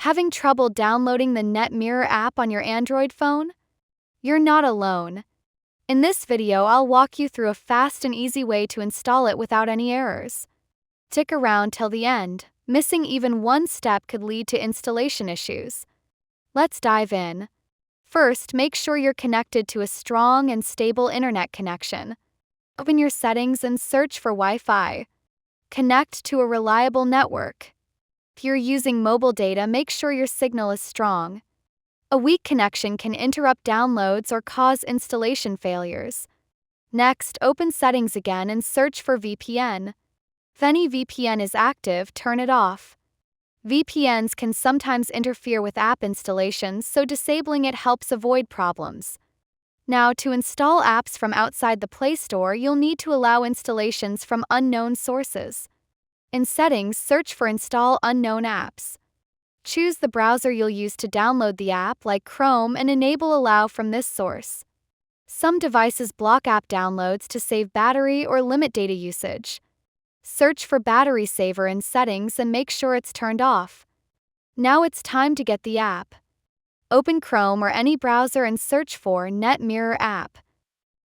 Having trouble downloading the NetMirror app on your Android phone? You're not alone. In this video, I'll walk you through a fast and easy way to install it without any errors. Stick around till the end. Missing even one step could lead to installation issues. Let's dive in. First, make sure you're connected to a strong and stable internet connection. Open your settings and search for Wi-Fi. Connect to a reliable network. If you're using mobile data, make sure your signal is strong. A weak connection can interrupt downloads or cause installation failures. Next, open Settings again and search for VPN. If any VPN is active, turn it off. VPNs can sometimes interfere with app installations, so disabling it helps avoid problems. Now, to install apps from outside the Play Store, you'll need to allow installations from unknown sources. In Settings, search for Install Unknown Apps. Choose the browser you'll use to download the app, like Chrome, and enable Allow from this source. Some devices block app downloads to save battery or limit data usage. Search for Battery Saver in Settings and make sure it's turned off. Now it's time to get the app. Open Chrome or any browser and search for NetMirror app.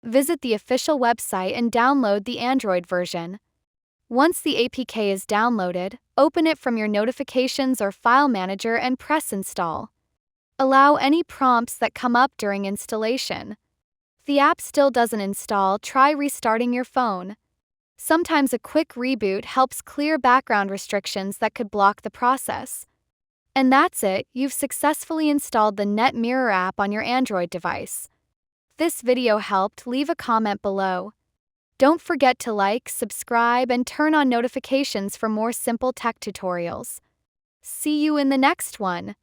Visit the official website and download the Android version. Once the APK is downloaded, open it from your notifications or file manager and press Install. Allow any prompts that come up during installation. If the app still doesn't install, try restarting your phone. Sometimes a quick reboot helps clear background restrictions that could block the process. And that's it, you've successfully installed the NetMirror app on your Android device. If this video helped, leave a comment below. Don't forget to like, subscribe, and turn on notifications for more simple tech tutorials. See you in the next one.